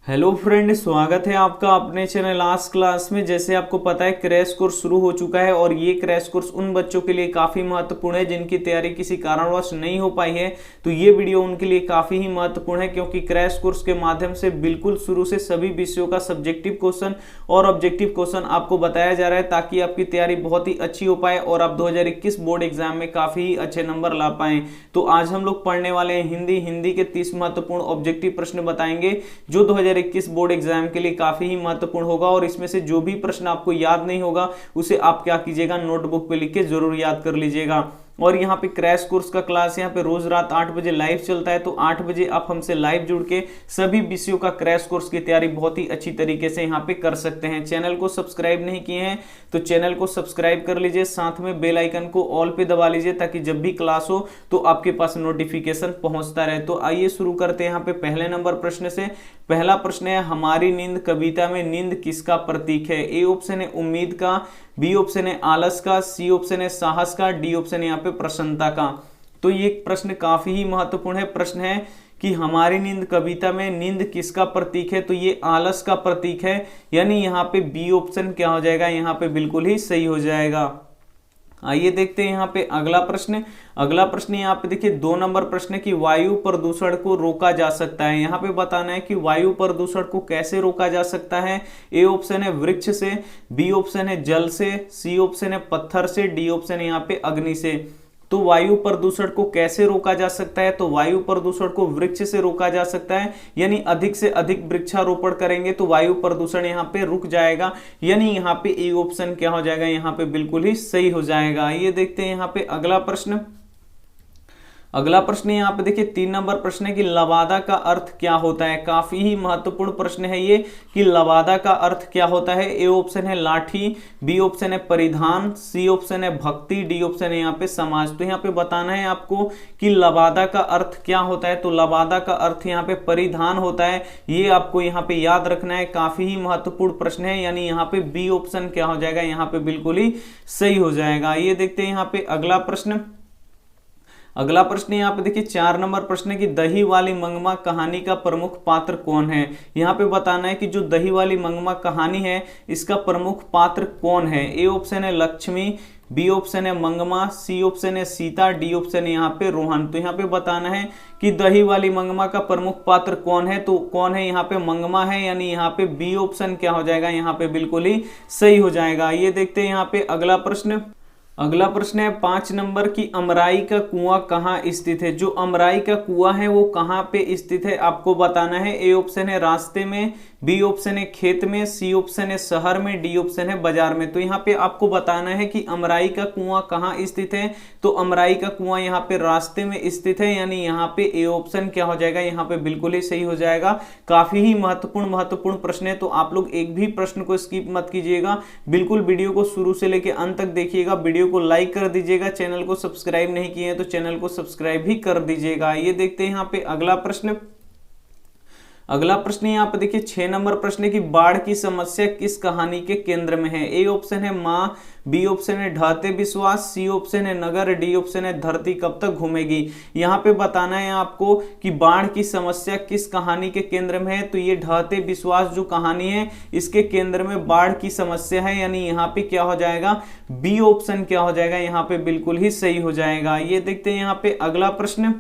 Hello friend, स्वागत है आपका अपने चैनल आज क्लास में। जैसे आपको पता है क्रैश कोर्स शुरू हो चुका है और ये क्रैश कोर्स उन बच्चों के लिए काफ़ी महत्वपूर्ण है जिनकी तैयारी किसी कारणवश नहीं हो पाई है। तो ये वीडियो उनके लिए काफ़ी ही महत्वपूर्ण है क्योंकि क्रैश कोर्स के माध्यम से बिल्कुल शुरू से सभी विषयों का सब्जेक्टिव क्वेश्चन और ऑब्जेक्टिव क्वेश्चन आपको बताया जा रहा है ताकि आपकी तैयारी बहुत ही अच्छी हो पाए और आप 2021 बोर्ड एग्जाम में काफ़ी ही अच्छे नंबर ला पाएँ। तो आज हम लोग पढ़ने वाले हैं हिंदी के 30 महत्वपूर्ण ऑब्जेक्टिव प्रश्न बताएंगे जो 2021 बोर्ड एग्जाम के लिए काफी ही महत्वपूर्ण होगा। और इसमें से जो भी प्रश्न आपको याद नहीं होगा उसे आप क्या कीजिएगा, नोटबुक पे लिख के जरूर याद कर लीजिएगा। और यहाँ पे क्रैश कोर्स का क्लास यहाँ पे रोज रात 8 बजे लाइव चलता है, तो 8 बजे आप हमसे लाइव जुड़ के सभी विषयों का क्रैश कोर्स की तैयारी बहुत ही अच्छी तरीके से यहाँ पे कर सकते हैं। चैनल को सब्सक्राइब नहीं किए हैं तो चैनल को सब्सक्राइब कर लीजिए, साथ में बेल आइकन को ऑल पे दबा लीजिए ताकि जब भी क्लास हो तो आपके पास नोटिफिकेशन पहुंचता रहे। तो आइए शुरू करते हैं यहाँ पे पहले नंबर प्रश्न से। पहला प्रश्न है, हमारी नींद कविता में नींद किसका प्रतीक है? ए ऑप्शन है उम्मीद का, बी ऑप्शन है आलस का, सी ऑप्शन है साहस का, डी ऑप्शन है यहाँ पे प्रसन्नता का। तो ये प्रश्न काफी ही महत्वपूर्ण है। प्रश्न है कि हमारी नींद कविता में नींद किसका प्रतीक है? तो ये आलस का प्रतीक है, यानी यहाँ पे बी ऑप्शन क्या हो जाएगा, यहाँ पे बिल्कुल ही सही हो जाएगा। आइए देखते हैं यहाँ पे अगला प्रश्न। अगला प्रश्न यहाँ पे देखिए 2 नंबर प्रश्न की वायु प्रदूषण को रोका जा सकता है। यहाँ पे बताना है कि वायु प्रदूषण को कैसे रोका जा सकता है। ए ऑप्शन है वृक्ष से, बी ऑप्शन है जल से, सी ऑप्शन है पत्थर से, डी ऑप्शन है यहाँ पे अग्नि से। तो वायु प्रदूषण को कैसे रोका जा सकता है? तो वायु प्रदूषण को वृक्ष से रोका जा सकता है, यानी अधिक से अधिक वृक्षारोपण करेंगे तो वायु प्रदूषण यहाँ पे रुक जाएगा, यानी यहाँ पे ए ऑप्शन क्या हो जाएगा, यहाँ पे बिल्कुल ही सही हो जाएगा। ये देखते हैं यहाँ पे अगला प्रश्न। अगला प्रश्न यहाँ पे देखिए 3 नंबर प्रश्न है कि लबादा का अर्थ क्या होता है? काफी ही महत्वपूर्ण प्रश्न है ये कि लबादा का अर्थ क्या होता है। ए ऑप्शन है लाठी, बी ऑप्शन है परिधान, सी ऑप्शन है भक्ति, डी ऑप्शन है यहाँ पे समाज। तो यहाँ पे बताना है आपको कि लबादा का अर्थ क्या होता है। तो लबादा का अर्थ यहाँ पे परिधान होता है, ये आपको यहाँ पे याद रखना है। काफी ही महत्वपूर्ण प्रश्न है, यानी यहाँ पे बी ऑप्शन क्या हो जाएगा, यहाँ पे बिल्कुल ही सही हो जाएगा। ये देखते हैं यहाँ पे अगला प्रश्न। अगला प्रश्न यहाँ पे देखिए 4 नंबर प्रश्न है कि दही वाली मंगमा कहानी का प्रमुख पात्र कौन है? यहाँ पे बताना है कि जो दही वाली मंगमा कहानी है इसका प्रमुख पात्र कौन है। ए ऑप्शन है लक्ष्मी, बी ऑप्शन है मंगमा, सी ऑप्शन है सीता, डी ऑप्शन है यहाँ पे रोहन। तो यहाँ पे बताना है कि दही वाली मंगमा का प्रमुख पात्र कौन है। तो कौन है, यहाँ पे मंगमा है, यानी यहाँ पे बी ऑप्शन क्या हो जाएगा, यहाँ पे बिल्कुल ही सही हो जाएगा। ये देखते हैं यहाँ पे अगला प्रश्न। अगला प्रश्न है 5 नंबर की अमराई का कुआं कहाँ स्थित है? जो अमराई का कुआं है वो कहाँ पे स्थित है आपको बताना है। ए ऑप्शन है रास्ते में, बी ऑप्शन है खेत में, सी ऑप्शन है शहर में, डी ऑप्शन है बाजार में। तो यहाँ पे आपको बताना है कि अमराई का कुआं कहाँ स्थित है। तो अमराई का कुआं यहाँ पे रास्ते में स्थित है, यानी यहाँ पे ए ऑप्शन क्या हो जाएगा, यहाँ पे बिल्कुल ही सही हो जाएगा। काफी ही महत्वपूर्ण प्रश्न है, तो आप लोग एक भी प्रश्न को स्किप मत कीजिएगा, बिल्कुल वीडियो को शुरू से लेकर अंत तक देखिएगा। वीडियो को लाइक कर दीजिएगा, चैनल को सब्सक्राइब नहीं किए हैं तो चैनल को सब्सक्राइब भी कर दीजिएगा। ये देखते हैं यहाँ पे अगला प्रश्न। अगला प्रश्न यहाँ पे देखिए 6 नंबर प्रश्न है कि बाढ़ की समस्या किस कहानी के केंद्र में है। ए ऑप्शन है माँ, बी ऑप्शन है ढहते विश्वास, सी ऑप्शन है नगर, डी ऑप्शन है धरती कब तक घूमेगी। यहाँ पे बताना है आपको कि बाढ़ की समस्या किस कहानी के केंद्र में है। तो ये ढहते विश्वास जो कहानी है इसके केंद्र में बाढ़ की समस्या है, यानी यहाँ पे क्या हो जाएगा, बी ऑप्शन क्या हो जाएगा, यहाँ पे बिल्कुल ही सही हो जाएगा। ये देखते हैं यहाँ पे अगला प्रश्न।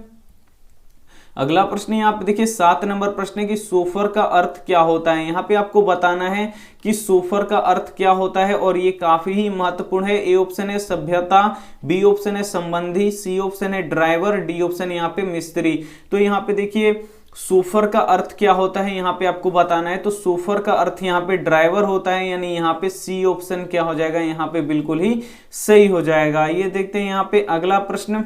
अगला प्रश्न यहाँ पे देखिए 7 नंबर प्रश्न है कि सोफर का अर्थ क्या होता है। यहाँ पे आपको बताना है कि सोफर का अर्थ क्या होता है और ये काफी ही महत्वपूर्ण है। ए ऑप्शन है सभ्यता, बी ऑप्शन है संबंधी, सी ऑप्शन है ड्राइवर, डी ऑप्शन यहाँ पे मिस्त्री। तो यहाँ पे देखिए सोफर का अर्थ क्या होता है, यहाँ पे आपको बताना है। तो सोफर का अर्थ यहाँ पे ड्राइवर होता है, यानी यहाँ पे सी ऑप्शन क्या हो जाएगा, यहाँ पे बिल्कुल ही सही हो जाएगा। ये देखते हैं यहाँ पे अगला प्रश्न।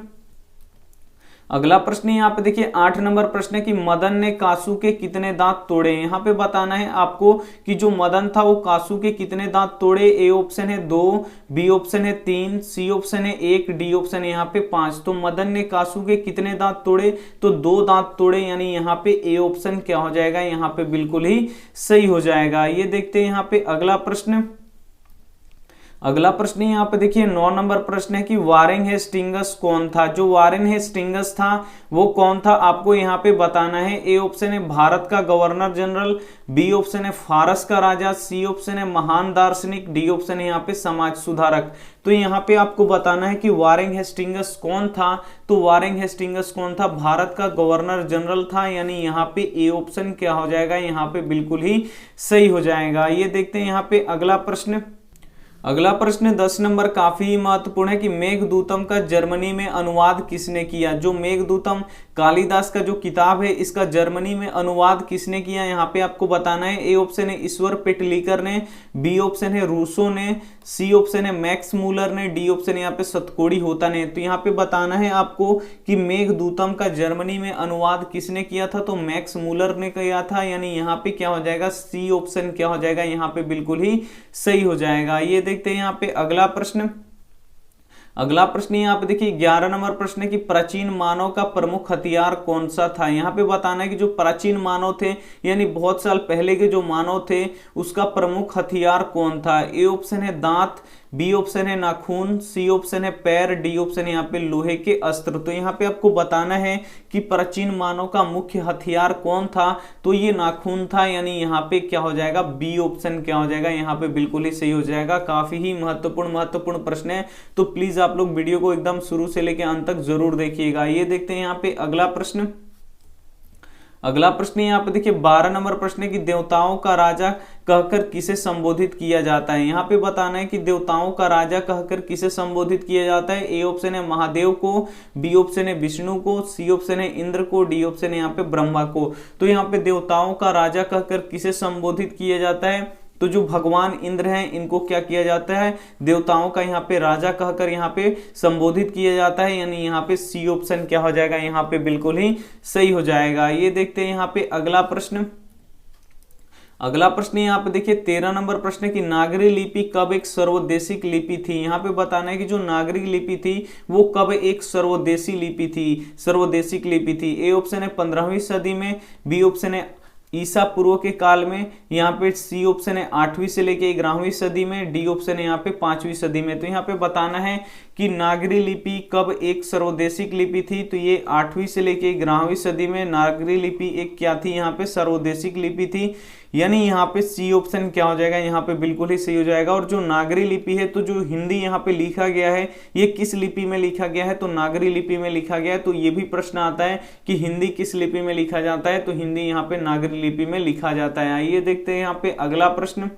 अगला प्रश्न यहाँ पे देखिए 8 नंबर प्रश्न है कि मदन ने कासू के कितने दांत तोड़े। यहाँ पे बताना है आपको कि जो मदन था वो कासू के कितने दांत तोड़े। ए ऑप्शन है 2, बी ऑप्शन है 3, सी ऑप्शन है 1, डी ऑप्शन है यहाँ पे 5। तो मदन ने कासू के कितने दांत तोड़े? तो 2 दांत तोड़े, यानी यहाँ पे ए ऑप्शन क्या हो जाएगा, यहाँ पे बिल्कुल ही सही हो जाएगा। ये देखते हैं यहाँ पे अगला प्रश्न। अगला प्रश्न यहाँ पे देखिए 9 नंबर प्रश्न है कि वारेन हेस्टिंग्स कौन था। जो वारेन हेस्टिंग्स था वो कौन था, आपको यहाँ पे बताना है। ए ऑप्शन है भारत का गवर्नर जनरल, बी ऑप्शन है फारस का राजा, सी ऑप्शन है महान दार्शनिक, डी ऑप्शन है यहाँ पे समाज सुधारक। तो यहाँ पे आपको बताना है कि वारेन हेस्टिंग्स कौन था। तो वारेन हेस्टिंग्स कौन था, भारत का गवर्नर जनरल था, यानी यहाँ पे ए ऑप्शन क्या हो जाएगा, यहाँ पे बिल्कुल ही सही हो जाएगा। ये देखते हैं यहाँ पे अगला प्रश्न। अगला प्रश्न 10 नंबर काफी महत्वपूर्ण है कि मेघदूतम का जर्मनी में अनुवाद किसने किया। जो मेघदूतम कालिदास का जो किताब है इसका जर्मनी में अनुवाद किसने किया, यहाँ पे आपको बताना है। ए ऑप्शन है ईश्वर पेटलिकर ने, बी ऑप्शन है रूसो ने, सी ऑप्शन है मैक्स मूलर ने, डी ऑप्शन है यहाँ पे सतकोड़ी होता ने। तो यहाँ पे बताना है आपको कि मेघदूतम का जर्मनी में अनुवाद किसने किया था। तो मैक्स मूलर ने किया था, यानी यहाँ पे क्या हो जाएगा, सी ऑप्शन क्या हो जाएगा, यहाँ पे बिल्कुल ही सही हो जाएगा। ये देखते हैं यहाँ पे अगला प्रश्न। अगला प्रश्न यहाँ पे देखिए 11 नंबर प्रश्न है कि प्राचीन मानव का प्रमुख हथियार कौन सा था। यहाँ पे बताना है कि जो प्राचीन मानव थे यानी बहुत साल पहले के जो मानव थे उसका प्रमुख हथियार कौन था। ए ऑप्शन है दांत, बी ऑप्शन है नाखून, सी ऑप्शन है पैर, डी ऑप्शन है यहाँ पे लोहे के अस्त्र। तो यहाँ पे आपको बताना है कि प्राचीन मानव का मुख्य हथियार कौन था। तो ये नाखून था, यानी यहाँ पे क्या हो जाएगा, बी ऑप्शन क्या हो जाएगा, यहाँ पे बिल्कुल ही सही हो जाएगा। काफी ही महत्वपूर्ण प्रश्न है, तो प्लीज आप लोग वीडियो को एकदम शुरू से लेकर अंत तक जरूर देखिएगा। ये देखते हैं यहाँ पे अगला प्रश्न। अगला प्रश्न यहाँ पे देखिए 12 नंबर प्रश्न है कि देवताओं का राजा कहकर किसे संबोधित किया जाता है। यहाँ पे बताना है कि देवताओं का राजा कहकर किसे संबोधित किया जाता है। ए ऑप्शन है महादेव को, बी ऑप्शन है विष्णु को, सी ऑप्शन है इंद्र को, डी ऑप्शन है यहाँ पे ब्रह्मा को। तो यहाँ पे देवताओं का राजा कहकर किसे संबोधित किया जाता है। तो जो भगवान इंद्र हैं इनको क्या किया जाता है, देवताओं का यहाँ पे राजा कहकर यहाँ पे संबोधित किया जाता है, यानी यहाँ पे सी ऑप्शन क्या हो जाएगा, यहाँ पे बिल्कुल ही सही हो जाएगा। ये देखते हैं यहाँ पे अगला प्रश्न। अगला प्रश्न यहाँ पे देखिए 13 नंबर प्रश्न है कि नागरी लिपि कब एक सर्वदेशिक लिपि थी। यहाँ पे बताना है कि जो नागरी लिपि थी वो कब एक सर्वदेशिक लिपि थी। ए ऑप्शन है 15वीं सदी में, बी ऑप्शन है ईसा पूर्व के काल में, यहाँ पे सी ऑप्शन है 8वीं से लेके 11वीं सदी में, डी ऑप्शन है यहाँ पे 5वीं सदी में। तो यहाँ पे बताना है कि नागरी लिपि कब एक सर्वदेशिक लिपि थी। तो ये 8वीं से लेके 11वीं सदी में नागरी लिपि एक क्या थी, यहाँ पे सर्वदेशिक लिपि थी, यानी यहाँ पे सी ऑप्शन क्या हो जाएगा, यहाँ पे बिल्कुल ही सही हो जाएगा। और जो नागरी लिपि है, तो जो हिंदी यहाँ पे लिखा गया है ये किस लिपि में लिखा गया है, तो नागरी लिपि में लिखा गया है। तो ये भी प्रश्न आता है कि हिंदी किस लिपि में लिखा जाता है, तो हिंदी यहाँ पे नागरी लिपि में लिखा जाता है। आइए देखते हैं यहाँ पे अगला प्रश्न।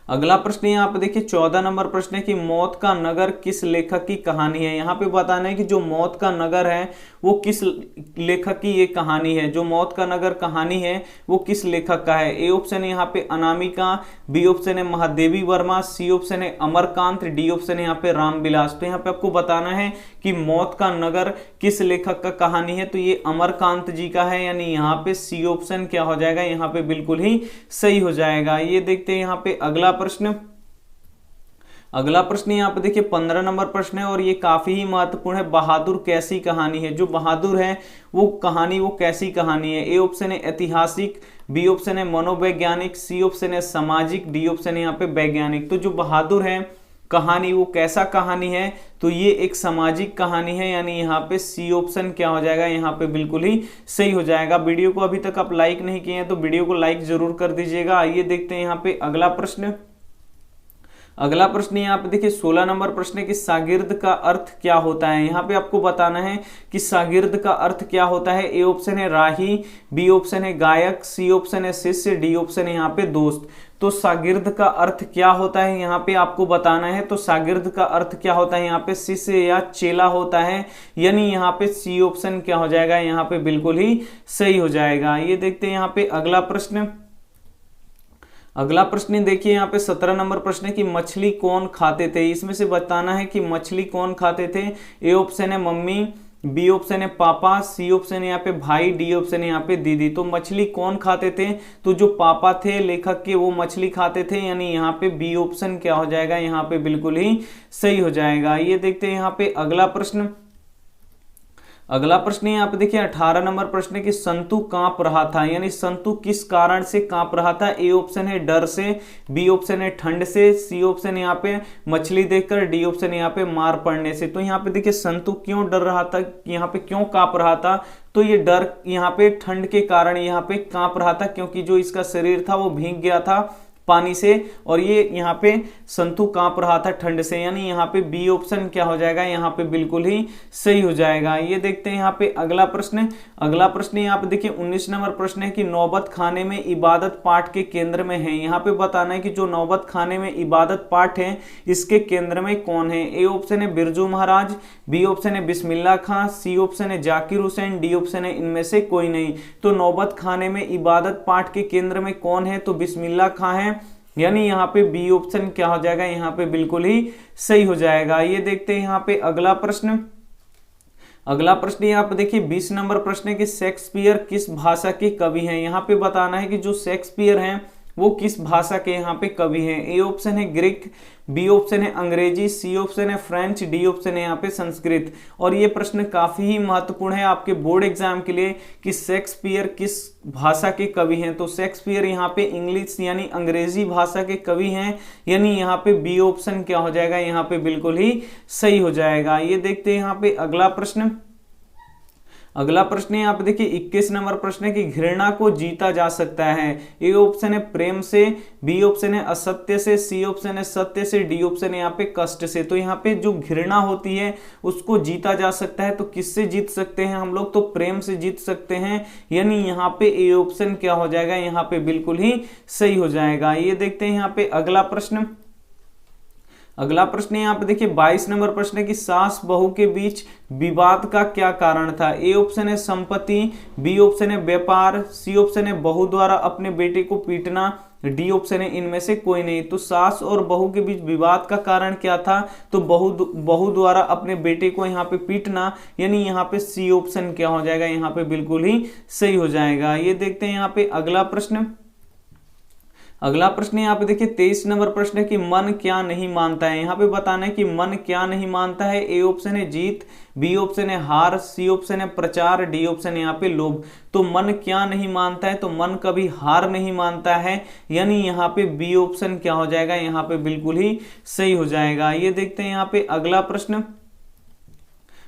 अगला प्रश्न यहाँ पे देखिए 14 नंबर प्रश्न है कि मौत का नगर किस लेखक की कहानी है। यहाँ पे बताना है कि जो मौत का नगर है वो किस लेखक की ये कहानी है। जो मौत का नगर कहानी है वो किस लेखक का है। ए ऑप्शन है यहाँ पे अनामिका, बी ऑप्शन है महादेवी वर्मा, सी ऑप्शन है अमरकांत, डी ऑप्शन है यहाँ पे रामविलास। तो यहाँ पे आपको बताना है कि मौत का नगर किस लेखक का कहानी है। तो ये अमरकांत जी का है, यानी यहाँ पे सी ऑप्शन क्या हो जाएगा, यहाँ पे बिल्कुल ही सही हो जाएगा। ये देखते हैं यहाँ पे अगला प्रश्न। अगला प्रश्न यहाँ पे देखिए 15 नंबर प्रश्न है और ये काफी ही महत्वपूर्ण है। बहादुर कैसी कहानी है। जो बहादुर है वो कैसी कहानी है। ए ऑप्शन है ऐतिहासिक, बी ऑप्शन है मनोवैज्ञानिक, सी ऑप्शन है सामाजिक, डी ऑप्शन है यहाँ पे वैज्ञानिक। तो जो बहादुर है कहानी वो कैसा कहानी है, तो ये एक सामाजिक कहानी है, यानी यहाँ पे सी ऑप्शन क्या हो जाएगा, यहाँ पे बिल्कुल ही सही हो जाएगा। वीडियो को अभी तक आप लाइक नहीं किए हैं तो वीडियो को लाइक जरूर कर दीजिएगा। आइए देखते हैं यहाँ पे अगला प्रश्न। अगला प्रश्न यहाँ पे देखिए 16 नंबर प्रश्न है कि शागिर्द का अर्थ क्या होता है। यहाँ पे आपको बताना है कि शागिर्द का अर्थ क्या होता है। ए ऑप्शन है राही, बी ऑप्शन है गायक, सी ऑप्शन है शिष्य, डी ऑप्शन है यहाँ पे दोस्त। तो शागिर्द का अर्थ क्या होता है यहाँ पे आपको बताना है। तो शागिर्द का अर्थ क्या होता है, यहाँ पे शिष्य या चेला होता है, यानी यहाँ पे सी ऑप्शन क्या हो जाएगा, यहाँ पे बिल्कुल ही सही हो जाएगा। ये देखते हैं यहाँ पे अगला प्रश्न। अगला प्रश्न देखिए यहाँ पे 17 नंबर प्रश्न है कि मछली कौन खाते थे। इसमें से बताना है कि मछली कौन खाते थे। ए ऑप्शन है मम्मी, बी ऑप्शन है पापा, सी ऑप्शन है यहाँ पे भाई, डी ऑप्शन है यहाँ पे दीदी। तो मछली कौन खाते थे, तो जो पापा थे लेखक के वो मछली खाते थे, यानी यहाँ पे बी ऑप्शन क्या हो जाएगा, यहाँ पे बिल्कुल ही सही हो जाएगा। ये देखते हैं यहाँ पे अगला प्रश्न। अगला प्रश्न यहाँ पे देखिए 18 नंबर प्रश्न है कि संतु कांप रहा था, यानी संतु किस कारण से कांप रहा था। ए ऑप्शन है डर से, बी ऑप्शन है ठंड से, सी ऑप्शन यहाँ पे मछली देखकर, डी ऑप्शन यहाँ पे मार पड़ने से। तो यहाँ पे देखिए संतु क्यों डर रहा था, यहाँ पे क्यों कांप रहा था, तो ये डर यहाँ पे ठंड के कारण यहाँ पे कांप रहा था, क्योंकि जो इसका शरीर था वो भीग गया था पानी से, और ये यहाँ पे संतु कांप रहा था ठंड से, यानी यहाँ पे बी ऑप्शन क्या हो जाएगा, यहाँ पे बिल्कुल ही सही हो जाएगा। ये देखते हैं यहाँ पे अगला प्रश्न। अगला प्रश्न यहाँ पे देखिए 19 नंबर प्रश्न है कि नौबत खाने में इबादत पाठ के केंद्र में है। यहाँ पे बताना है कि जो नौबत खाने में इबादत पाठ है इसके केंद्र में कौन है। ए ऑप्शन है बिरजू महाराज, बी ऑप्शन है बिस्मिल्लाह खां, सी ऑप्शन है जाकिर हुसैन, डी ऑप्शन है इनमें से कोई नहीं। तो नौबत खाने में इबादत पाठ के केंद्र में कौन है, तो बिस्मिल्लाह खां है, यानी यहाँ पे बी ऑप्शन क्या हो जाएगा, यहाँ पे बिल्कुल ही सही हो जाएगा। ये देखते हैं यहाँ पे अगला प्रश्न। अगला प्रश्न यहाँ पे देखिए 20 नंबर प्रश्न है कि शेक्सपियर किस भाषा के कवि हैं। यहाँ पे बताना है कि जो शेक्सपियर हैं वो किस भाषा के यहाँ पे कवि हैं। ए ऑप्शन है ग्रीक, बी ऑप्शन है अंग्रेजी, सी ऑप्शन है फ्रेंच, डी ऑप्शन है यहाँ पे संस्कृत। और ये प्रश्न काफी ही महत्वपूर्ण है आपके बोर्ड एग्जाम के लिए कि शेक्सपियर किस भाषा के कवि हैं। तो शेक्सपियर यहाँ पे इंग्लिश यानी अंग्रेजी भाषा के कवि हैं, यानी यहाँ पे बी ऑप्शन क्या हो जाएगा, यहाँ पे बिल्कुल ही सही हो जाएगा। ये देखते हैं यहाँ पे अगला प्रश्न। अगला प्रश्न यहाँ पे देखिए 21 नंबर प्रश्न है कि घृणा को जीता जा सकता है। ए ऑप्शन है प्रेम से, बी ऑप्शन है असत्य से, सी ऑप्शन है सत्य से, डी ऑप्शन है यहाँ पे कष्ट से। तो यहाँ पे जो घृणा होती है उसको जीता जा सकता है, तो किससे जीत सकते हैं हम लोग, तो प्रेम से जीत सकते हैं, यानी यहाँ पे ए ऑप्शन क्या हो जाएगा, यहाँ पे बिल्कुल ही सही हो जाएगा। ये देखते हैं यहाँ पे अगला प्रश्न। अगला प्रश्न यहाँ पे देखिए 22 नंबर प्रश्न है कि सास बहू के बीच विवाद का क्या कारण था। ए ऑप्शन है संपत्ति, बी ऑप्शन है व्यापार, सी ऑप्शन है बहू द्वारा अपने बेटे को पीटना, डी ऑप्शन है इनमें से कोई नहीं। तो सास और बहू के बीच विवाद का कारण क्या था, तो बहू द्वारा अपने बेटे को यहाँ पे पीटना, यानी यहाँ पे सी ऑप्शन क्या हो जाएगा, यहाँ पे बिल्कुल ही सही हो जाएगा। ये देखते हैं यहाँ पे अगला प्रश्न। अगला प्रश्न यहाँ पे देखिए 23 नंबर प्रश्न है कि मन क्या नहीं मानता है। यहाँ पे बताना है कि मन क्या नहीं मानता है। ए ऑप्शन है जीत, बी ऑप्शन है हार, सी ऑप्शन है प्रचार, डी ऑप्शन है यहाँ पे लोभ। तो मन क्या नहीं मानता है, तो मन कभी हार नहीं मानता है, यानी यहाँ पे बी ऑप्शन क्या हो जाएगा, यहाँ पे बिल्कुल ही सही हो जाएगा। ये देखते हैं यहाँ पे अगला प्रश्न।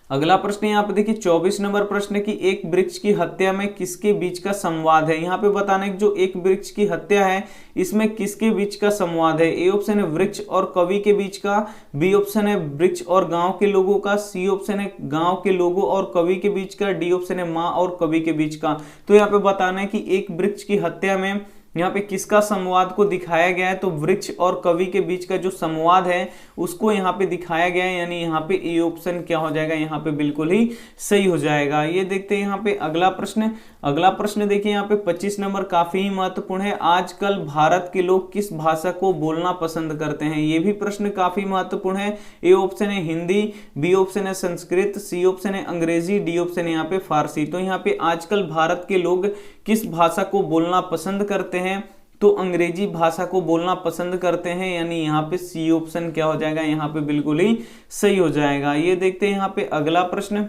अगला प्रश्न यहाँ पे देखिए 24 नंबर प्रश्न है कि एक वृक्ष की हत्या में किसके बीच का संवाद है। यहाँ पे बताना है कि जो एक वृक्ष की हत्या है इसमें किसके बीच का संवाद है। ए ऑप्शन है वृक्ष और कवि के बीच का, बी ऑप्शन है वृक्ष और गांव के लोगों का, सी ऑप्शन है गांव के लोगों और कवि के बीच का, डी ऑप्शन है माँ और कवि के बीच का। तो यहाँ पे बताना है कि एक वृक्ष की हत्या में यहाँ पे किसका संवाद को दिखाया गया है, तो वृक्ष और कवि के बीच का जो संवाद है उसको यहाँ पे दिखाया गया है, यानी यहाँ पे ए ऑप्शन क्या हो जाएगा, यहाँ पे बिल्कुल ही सही हो जाएगा। ये देखते हैं यहाँ पे अगला प्रश्न। अगला प्रश्न देखिए यहाँ पे 25 नंबर काफी ही महत्वपूर्ण है। आजकल भारत के लोग किस भाषा को बोलना पसंद करते हैं। ये भी प्रश्न काफी महत्वपूर्ण है। ए ऑप्शन है हिंदी, बी ऑप्शन है संस्कृत, सी ऑप्शन है अंग्रेजी, डी ऑप्शन है यहाँ पे फारसी। तो यहाँ पे आजकल भारत के लोग किस भाषा को बोलना पसंद करते हैं, तो अंग्रेजी भाषा को बोलना पसंद करते हैं, यानी यहाँ पे सी ऑप्शन क्या हो जाएगा, यहाँ पे बिल्कुल ही सही हो जाएगा। ये देखते हैं यहाँ पे अगला प्रश्न।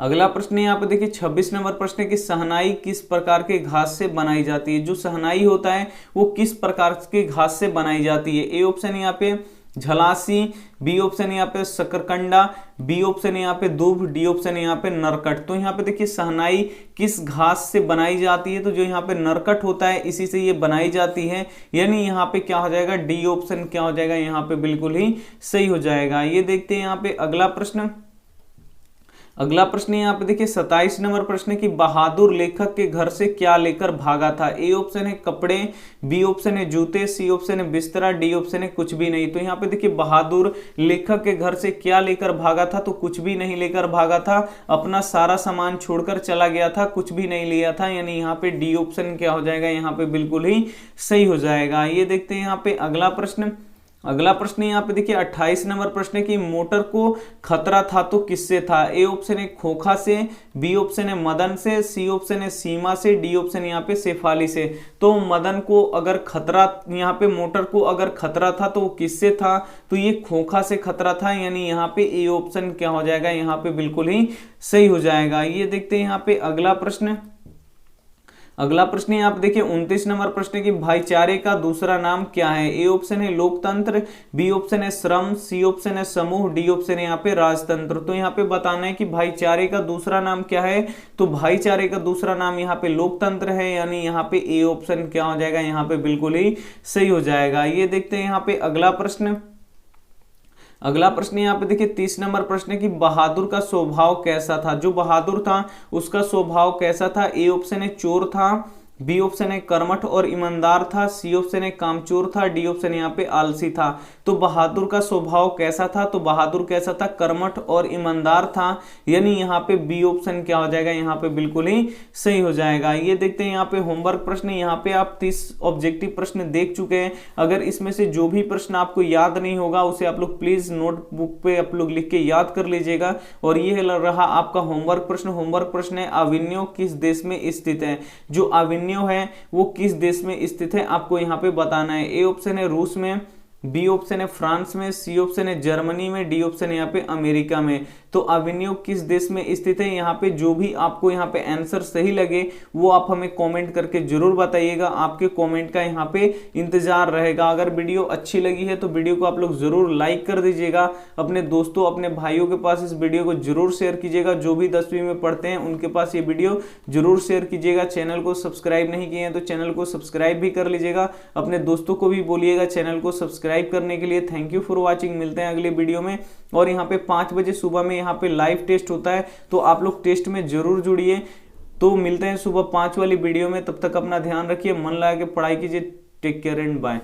अगला प्रश्न यहाँ पे देखिए 26 नंबर प्रश्न है कि शहनाई किस प्रकार के घास से बनाई जाती है। जो शहनाई होता है वो किस प्रकार के घास से बनाई जाती है। ए ऑप्शन यहाँ पे झलासी, बी ऑप्शन यहाँ पे शकरकंडा, बी ऑप्शन यहाँ पे दूब, डी ऑप्शन यहाँ पे नरकट। तो यहाँ पे देखिए शहनाई किस घास से बनाई जाती है, तो जो यहाँ पे नरकट होता है इसी से ये बनाई जाती है, यानी यहाँ पे क्या हो जाएगा, डी ऑप्शन क्या हो जाएगा, यहाँ पे बिल्कुल ही सही हो जाएगा। ये देखते हैं यहाँ पे अगला प्रश्न। अगला प्रश्न यहाँ पे देखिए 27 नंबर प्रश्न है कि बहादुर लेखक के घर से क्या लेकर भागा था। ए ऑप्शन है कपड़े, बी ऑप्शन है जूते, सी ऑप्शन है बिस्तरा, डी ऑप्शन है कुछ भी नहीं। तो यहाँ पे देखिए बहादुर लेखक के घर से क्या लेकर भागा था, तो कुछ भी नहीं लेकर भागा था, अपना सारा सामान छोड़कर चला गया था, कुछ भी नहीं लिया था, यानी यहाँ पे डी ऑप्शन क्या हो जाएगा, यहाँ पे बिल्कुल ही सही हो जाएगा। ये देखते हैं यहाँ पे अगला प्रश्न। अगला प्रश्न यहाँ पे देखिए 28 नंबर प्रश्न है कि मोटर को खतरा था तो किससे था। ए ऑप्शन है खोखा से, बी ऑप्शन है मदन से, सी ऑप्शन है सीमा से, डी ऑप्शन यहाँ पे शेफाली से। तो मदन को अगर खतरा, यहाँ पे मोटर को अगर खतरा था तो वो किससे था, तो ये खोखा से खतरा था, यानी यहाँ पे ए ऑप्शन क्या हो जाएगा, यहाँ पे बिल्कुल ही सही हो जाएगा। ये देखते हैं यहाँ पे अगला प्रश्न। अगला प्रश्न यहाँ पे देखिए 29 नंबर प्रश्न है कि भाईचारे का दूसरा नाम क्या है। ए ऑप्शन है लोकतंत्र, बी ऑप्शन है श्रम, सी ऑप्शन है समूह, डी ऑप्शन है यहाँ पे राजतंत्र। तो यहाँ पे बताना है कि भाईचारे का दूसरा नाम क्या है, तो भाईचारे का दूसरा नाम यहाँ पे लोकतंत्र है, यानी यहाँ पे ए ऑप्शन क्या हो जाएगा, यहाँ पे बिल्कुल ही सही हो जाएगा। ये देखते हैं यहाँ पे अगला प्रश्न। अगला प्रश्न यहाँ पे देखिए 30 नंबर प्रश्न है कि बहादुर का स्वभाव कैसा था। जो बहादुर था उसका स्वभाव कैसा था। ए ऑप्शन है चोर था, बी ऑप्शन है कर्मठ और ईमानदार था, सी ऑप्शन है कामचोर था, डी ऑप्शन यहाँ पे आलसी था। तो बहादुर का स्वभाव कैसा था, तो बहादुर कैसा था, कर्मठ और ईमानदार था, यानी यहाँ पे बी ऑप्शन क्या हो जाएगा, यहाँ पे बिल्कुल ही सही हो जाएगा। ये देखते हैं यहाँ पे होमवर्क प्रश्न। यहाँ पे आप 30 ऑब्जेक्टिव प्रश्न देख चुके हैं। अगर इसमें से जो भी प्रश्न आपको याद नहीं होगा उसे आप लोग प्लीज नोटबुक पे आप लोग लिख के याद कर लीजिएगा। और ये रहा आपका होमवर्क प्रश्न। होमवर्क प्रश्न है अविन्यो किस देश में स्थित है। जो अविन्यो है वो किस देश में स्थित है आपको यहाँ पे बताना है। ए ऑप्शन है रूस में, बी ऑप्शन है फ्रांस में, सी ऑप्शन है जर्मनी में, डी ऑप्शन है यहाँ पे अमेरिका में। तो अविन्यो किस देश में स्थित है, यहाँ पे जो भी आपको यहाँ पे आंसर सही लगे वो आप हमें कमेंट करके जरूर बताइएगा। आपके कमेंट का यहाँ पे इंतजार रहेगा। अगर वीडियो अच्छी लगी है तो वीडियो को आप लोग जरूर लाइक कर दीजिएगा। अपने दोस्तों अपने भाइयों के पास इस वीडियो को जरूर शेयर कीजिएगा। जो भी 10वीं में पढ़ते हैं उनके पास ये वीडियो जरूर शेयर कीजिएगा। चैनल को सब्सक्राइब नहीं किए हैं तो चैनल को सब्सक्राइब भी कर लीजिएगा। अपने दोस्तों को भी बोलिएगा चैनल को सब्सक्राइब करने के लिए। Thank you for watching. मिलते हैं अगले वीडियो में। और यहाँ पे 5 बजे सुबह में यहाँ पे लाइव टेस्ट होता है तो आप लोग टेस्ट में जरूर जुड़िए। तो मिलते हैं सुबह 5 वाली वीडियो में। तब तक अपना ध्यान रखिए, मन लगा के पढ़ाई कीजिए। Take care and bye.